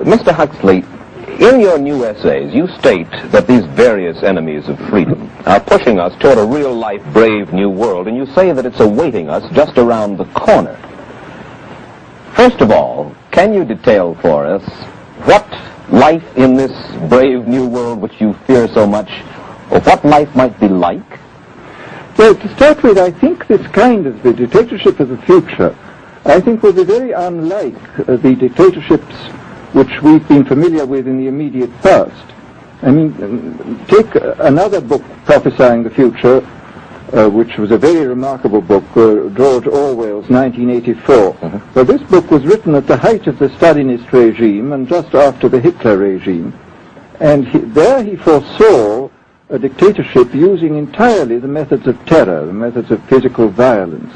Mr. Huxley, in your new essays, you state that these various enemies of freedom are pushing us toward a real-life, brave new world, and you say that it's awaiting us just around the corner. First of all, can you detail for us what life in this brave new world which you fear so much, or what life might be like? Well, to start with, I think this kind of the dictatorship of the future, I think will be very unlike the dictatorships which we've been familiar with in the immediate past. I mean, take another book prophesying the future, which was a very remarkable book, George Orwell's 1984. Well, this book was written at the height of the Stalinist regime and just after the Hitler regime. And there he foresaw a dictatorship using entirely the methods of terror, the methods of physical violence.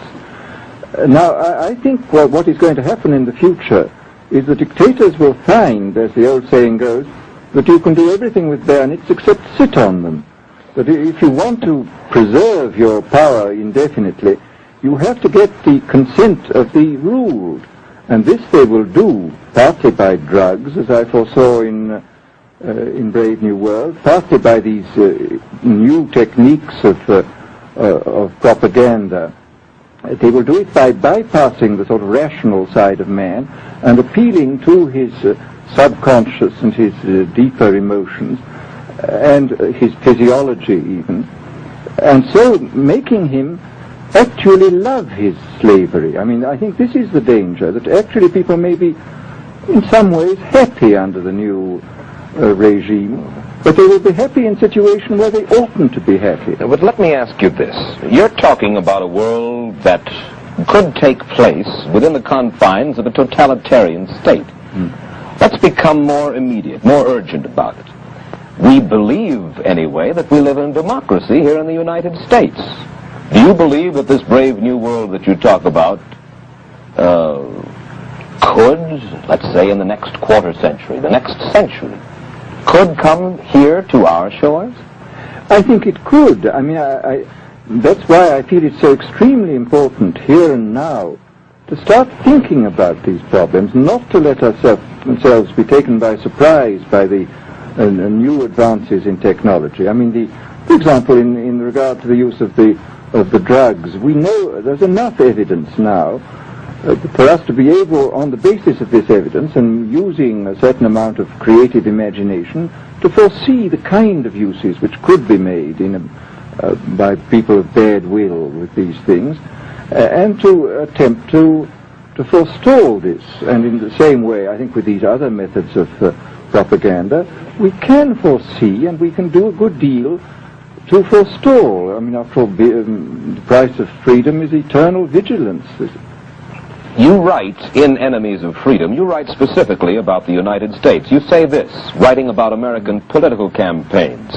Now, I think what is going to happen in the future is the dictators will find, as the old saying goes, that you can do everything with bayonets except sit on them. That if you want to preserve your power indefinitely, you have to get the consent of the ruled. And this they will do partly by drugs, as I foresaw in Brave New World, partly by these new techniques of propaganda. They will do it by bypassing the sort of rational side of man and appealing to his subconscious and his deeper emotions and his physiology even, and so making him actually love his slavery. I mean, I think this is the danger, that actually people may be in some ways happy under the new regime, but they will be happy in situations where they oughtn't to be happy. But let me ask you this. You're talking about a world that could take place within the confines of a totalitarian state. Let's become more immediate, more urgent about it. We believe, anyway, that we live in democracy here in the United States. Do you believe that this brave new world that you talk about could, let's say in the next quarter century, the next century, could come here to our shores? I think it could. I mean, that's why I feel it's so extremely important here and now to start thinking about these problems, not to let ourselves be taken by surprise by the new advances in technology. I mean, for example, in regard to the use of the drugs, we know there's enough evidence now for us to be able, on the basis of this evidence and using a certain amount of creative imagination, to foresee the kind of uses which could be made by people of bad will with these things, and to attempt to forestall this. And in the same way, I think with these other methods of propaganda, we can foresee and we can do a good deal to forestall. I mean, after all, the price of freedom is eternal vigilance. You write in Enemies of Freedom, you write specifically about the United States. You say this, writing about American political campaigns.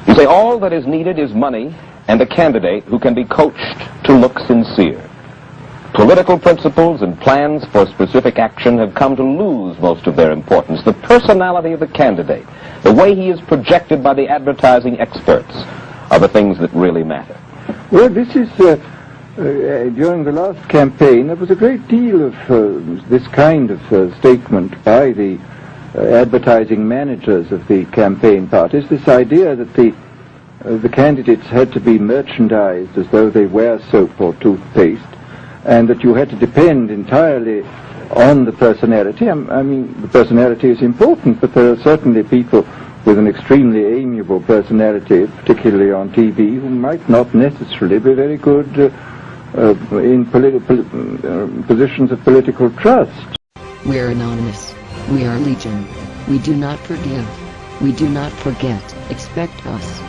You say, all that is needed is money and a candidate who can be coached to look sincere. Political principles and plans for specific action have come to lose most of their importance. The personality of the candidate, the way he is projected by the advertising experts, are the things that really matter. Well, this is... during the last campaign, there was a great deal of this kind of statement by the advertising managers of the campaign parties, this idea that the candidates had to be merchandised as though they wear soap or toothpaste, and that you had to depend entirely on the personality. I mean, the personality is important, but there are certainly people with an extremely amiable personality, particularly on TV, who might not necessarily be very good in positions of political trust. We're anonymous. We are legion. We do not forgive. We do not forget. Expect us.